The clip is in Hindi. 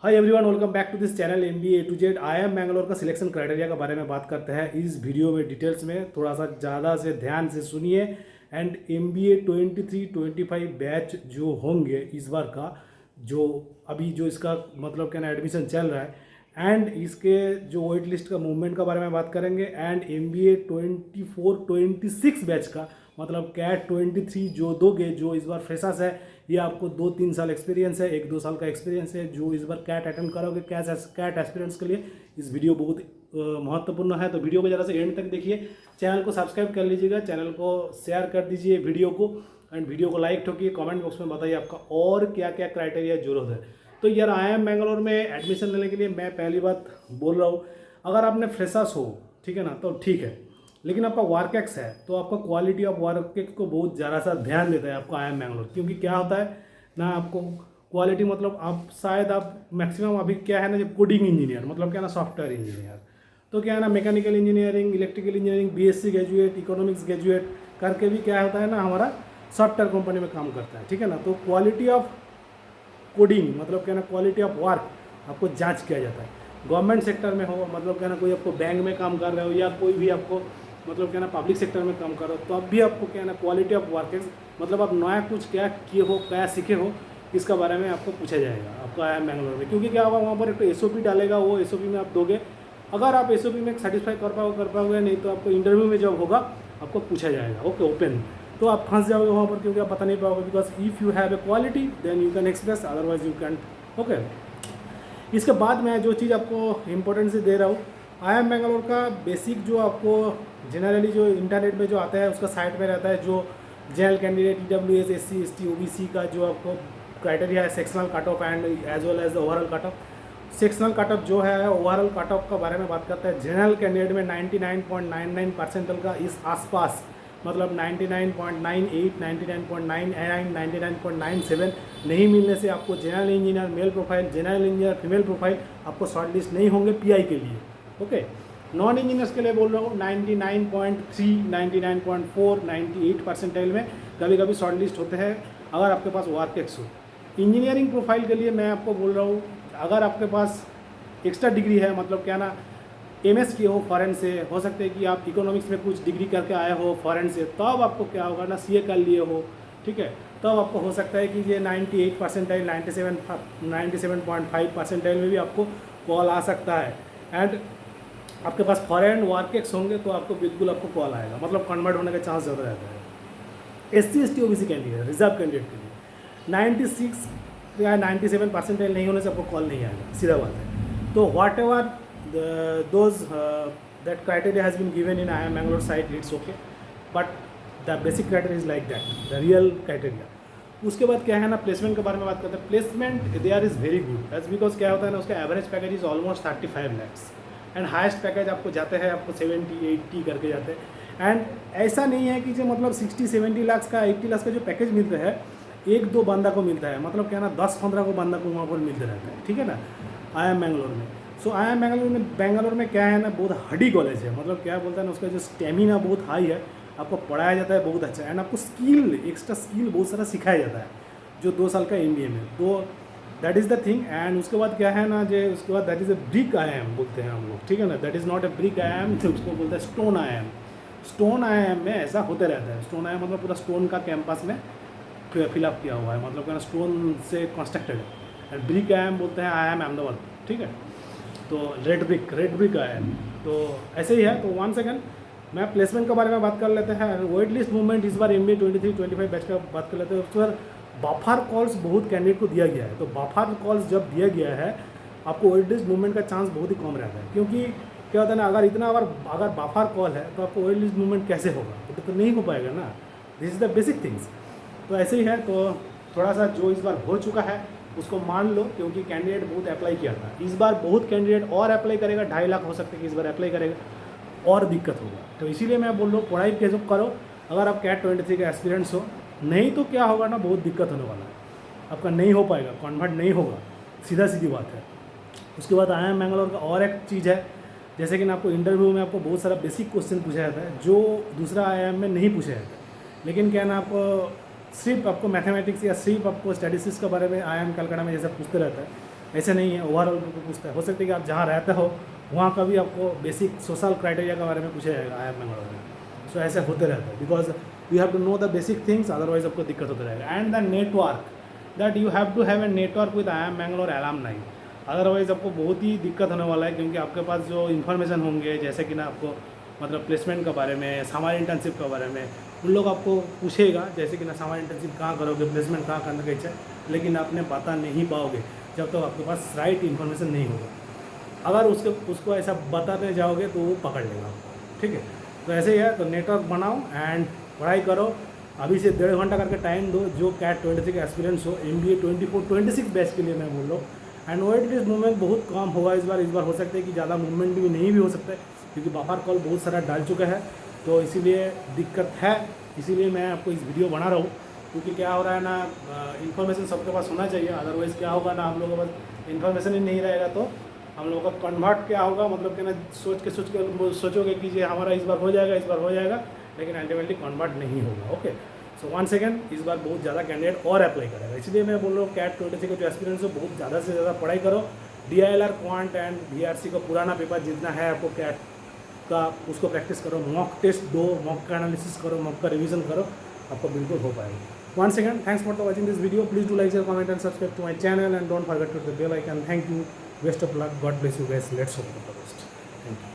Hi everyone, welcome back to this channel MBA A to Z। IIM Bangalore का सिलेक्शन क्राइटेरिया के बारे में बात करते हैं इस वीडियो में डिटेल्स में। थोड़ा सा ज़्यादा से ध्यान से सुनिए। एंड MBA 23-25 बैच जो होंगे इस बार का, जो अभी जो इसका मतलब क्या ना एडमिशन चल रहा है, एंड इसके जो वेट लिस्ट का मूवमेंट का बारे में बात करेंगे। एंड MBA 24-26 बैच का मतलब कैट 23 जो दोगे, जो इस बार फ्रेशर्स है, ये आपको 2-3 साल एक्सपीरियंस है, 1-2 साल का एक्सपीरियंस है, जो इस बार कैट अटेंड करोगे। कैट एस्पिरेंट्स के लिए इस वीडियो बहुत महत्वपूर्ण है, तो वीडियो को ज़रा से एंड तक देखिए। चैनल को सब्सक्राइब कर लीजिएगा, चैनल को शेयर कर दीजिए वीडियो को, एंड वीडियो को लाइक ठोकिए। कमेंट बॉक्स में बताइए आपका और क्या क्या क्राइटेरिया जरूरत है। तो यार IIM बैंगलोर में एडमिशन लेने के लिए मैं पहली बात बोल रहा हूँ, अगर आपने फ्रेशर्स हो, ठीक है ना, तो ठीक है। लेकिन आपका वर्क एक्स है तो आपका क्वालिटी ऑफ वर्क एक्स को बहुत ज़्यादा सा ध्यान देता है आपको IIM बैंगलोर। क्योंकि क्या होता है ना, आपको क्वालिटी मतलब आप शायद आप मैक्सिमम अभी क्या है ना, जो कोडिंग इंजीनियर मतलब क्या ना सॉफ्टवेयर इंजीनियर, तो क्या है ना mechanical engineering, electrical engineering, BSc graduate, economics graduate करके भी क्या होता है ना, हमारा सॉफ्टवेयर कंपनी में काम करता है, ठीक है ना। तो क्वालिटी ऑफ कोडिंग मतलब क्या ना क्वालिटी ऑफ वर्क आपको जांच किया जाता है। गवर्नमेंट सेक्टर में हो मतलब क्या ना, कोई आपको बैंक में काम कर रहे हो या कोई भी आपको मतलब क्या ना पब्लिक सेक्टर में काम कर रहे हो, तो अब भी आपको क्या ना क्वालिटी ऑफ वर्क मतलब आप नया कुछ क्या किए हो, क्या सीखे हो, इसका बारे में आपको पूछा जाएगा आपको IIM बैंगलोर में। क्योंकि क्या होगा, वहाँ पर एक तो SOP डालेगा, वो SOP में आप दोगे। अगर आप SOP में सेटिस्फाई कर पाओगे, नहीं तो आपको इंटरव्यू में जब होगा आपको पूछा जाएगा, ओके ओपन, तो आप फंस जाओगे वहाँ पर, क्योंकि आप पता नहीं पाओगे। Because if you have a quality then you can express, otherwise you can, okay. इसके बाद मैं जो चीज़ आपको इम्पोर्टेंस दे रहा हूँ, IIM बैंगलोर का बेसिक जो आपको जनरली जो इंटरनेट में जो आता है उसका साइट में रहता है, जो general candidate EWS SC ST OBC का जो आपको क्राइटेरिया है, sectional cut off and as well as the overall cut off. Sectional cut off जो है, ओवरऑल कट ऑफ का बारे में बात करता है। जनरल कैंडिडेट में 99.99 परसेंटाइल का इस आसपास मतलब 99.98, 99.99, 99.97 नहीं मिलने से आपको general engineer male profile, general engineer female profile आपको शॉर्ट लिस्ट नहीं होंगे PI के लिए, ओके। नॉन इंजीनियर्स के लिए बोल रहा हूँ 99.3, 99.4, 98 परसेंटाइल में कभी कभी शॉर्ट लिस्ट होते हैं अगर आपके पास वर्क एक्स हो। इंजीनियरिंग प्रोफाइल के लिए मैं आपको बोल रहा हूँ, अगर आपके पास एक्स्ट्रा डिग्री है मतलब क्या ना MS किए हो फॉरेन से, हो सकते हैं कि आप इकोनॉमिक्स में कुछ डिग्री करके आए हो फॉरेन से, तब आपको क्या होगा ना CA कर लिए हो, ठीक है, तब आपको हो सकता है कि ये 98 परसेंटाइल, 97.5 परसेंटाइल में भी आपको कॉल आ सकता है। एंड आपके पास फॉरेन वर्क एक्स होंगे तो आपको बिल्कुल आपको कॉल आएगा, मतलब कन्वर्ट होने का चांस ज़्यादा रहता है। SC ST OBC candidate, reserve candidate के लिए 96 या 97 परसेंटाइल नहीं होने से आपको कॉल नहीं आएगा, सीधा बात है। तो वाट ever those that criteria has been given in IIM Bangalore site, it's okay, but the basic criteria is like that, the real criteria। उसके बाद क्या है ना, प्लेसमेंट के बारे में बात करते हैं। Placement there is very good, that's because क्या होता है ना, उसका average package is almost 35 lakhs and highest package आपको जाते हैं आपको 70-80 करके जाते हैं। एंड ऐसा नहीं है कि जो मतलब 60-70 लाख का 80 लाख का जो पैकेज मिलता है 1-2 बंदा को मिलता है, मतलब क्या ना 10-15 को बंदा को वहाँ पर मिलते रहता है, ठीक है ना, IIM बैंगलोर में। सो IIM बैंगलोर में क्या है ना, बहुत हडी कॉलेज है, मतलब क्या बोलता है ना, उसका जो स्टेमिना बहुत हाई है, आपको पढ़ाया जाता है बहुत अच्छा, एंड आपको स्किल, एक्स्ट्रा स्किल बहुत सारा सिखाया जाता है जो 2 साल का MBA में, तो that is the thing. And उसके बाद क्या है ना, जो उसके बाद that is a brick IIM बोलते हैं हम लोग, ठीक है ना, that is not a brick IIM, तो उसको बोलते हैं स्टोन IIM। स्टोन IIM में ऐसा होते रहता है, स्टोन IIM मतलब पूरा स्टोन का कैंपस में फिलअप किया हुआ है, मतलब क्या स्टोन से कंस्ट्रक्टेड है। एंड ब्रिक IIM बोलते हैं IIM अहमदाबाद, ठीक है, तो रेड ब्रिक IIM, तो ऐसे ही है। तो 1 सेकेंड मैं प्लेसमेंट के बारे में बात कर लेते हैं। वेट लिस्ट मूवमेंट इस बार MBA 23-25 बैच का बात कर लेते हैं। उस पर बफर कॉल्स बहुत कैंडिडेट को दिया गया है, तो बफर कॉल्स जब दिया गया है आपको वेट लिस्ट मूवमेंट का चांस बहुत ही कम रहता है। क्योंकि क्या होता है ना, अगर बफर कॉल है तो आपको वेट लिस्ट मूवमेंट कैसे होगा, तो नहीं हो पाएगा ना, this is the basic things. तो ऐसे ही है, तो थोड़ा सा जो इस बार हो चुका है उसको मान लो, क्योंकि कैंडिडेट बहुत अप्लाई किया था, इस बार बहुत कैंडिडेट और अप्लाई करेगा, 2.5 लाख हो सकते हैं कि इस बार अप्लाई करेगा और दिक्कत होगा। तो इसीलिए मैं बोल रहा हूँ पढ़ाई कैसे करो, अगर आप कैट 23 का एक्सपीरियंस हो, नहीं तो क्या होगा ना, बहुत दिक्कत होने वाला है, आपका नहीं हो पाएगा, कन्वर्ट नहीं होगा, सीधी बात है। उसके बाद IIM बैंगलोर का और एक चीज़ है, जैसे कि ना आपको इंटरव्यू में आपको बहुत सारा बेसिक क्वेश्चन पूछा जाता है जो दूसरा IIM में नहीं पूछा जाता है। लेकिन क्या ना, आपको सिर्फ आपको मैथमेटिक्स या सिर्फ आपको स्टैटिस्टिक्स के बारे में IIM कलकत्ता में जैसे पूछते रहता है, ऐसे नहीं है, ओवरऑल पूछता है। हो सकता है कि आप जहाँ रहते हो वहाँ का भी आपको बेसिक सोशल क्राइटेरिया के बारे में पूछा जाएगा आई एम बेंगलोर में। सो ऐसे होते रहता है, because you have to know the basic things, otherwise आपको दिक्कत होता रहेगा। And the network, that you have to have a network with I M Bangalore alumni, otherwise आपको बहुत ही दिक्कत होने वाला है, क्योंकि आपके पास जो इन्फॉर्मेशन होंगे जैसे कि ना आपको मतलब प्लेसमेंट के बारे में, समर इंटर्नशिप के बारे में, उन लोग आपको पूछेगा जैसे कि ना समर इंटर्नशिप कहाँ करोगे, प्लेसमेंट कहाँ करने का इच्छा है, लेकिन आपने बता नहीं पाओगे जब तक आपके पास राइट इन्फॉर्मेशन नहीं होगा। अगर उसको ऐसा बताते जाओगे तो वो पकड़ लेगा, ठीक है। तो ऐसे ही है, तो नेटवर्क बनाओ एंड पढ़ाई करो। अभी से 1.5 घंटा करके टाइम दो, जो कैट 23 का एक्सपीरियंस हो, MBA 24-26 बैच के लिए मैं बोल रहा हूँ। एंड OETS मूवमेंट बहुत कम होगा इस बार हो सकता है कि ज़्यादा मूवमेंट भी नहीं भी हो सकता है, क्योंकि बफर कॉल बहुत सारा डाल चुका है, तो इसीलिए दिक्कत है। इसीलिए मैं आपको इस वीडियो बना रहा हूँ, क्योंकि क्या हो रहा है ना, इन्फॉर्मेशन सबके पास होना चाहिए, अदरवाइज़ क्या होगा ना, हम लोगों के पास इन्फॉर्मेशन ही नहीं रहेगा तो हम लोगों का कन्वर्ट क्या होगा, मतलब कि ना सोच के सोचोगे कि ये हमारा इस बार हो जाएगा, लेकिन अल्टीमेटली कन्वर्ट नहीं होगा। ओके, सो वन सेकेंड, इस बार बहुत ज़्यादा कैंडिडेट और अप्लाई करेगा, इसलिए मैं बोल रहा हूँ कैट 23 का जो एक्सपीरियंस हो बहुत ज़्यादा से ज़्यादा पढ़ाई करो। DILR क्वांट एंड VRC का पुराना पेपर जितना है आपको कैट का, उसको प्रैक्टिस करो, मॉक टेस्ट दो, मॉक का एनालिसिस करो, मॉक का रिवीजन करो, आपको बिल्कुल हो पाएगा। Once again, thanks for watching this video. Please do like, share, comment and subscribe to my channel, and don't forget to hit the bell icon. Thank you. Best of luck. God bless you guys. Let's hope for the best. Thank you.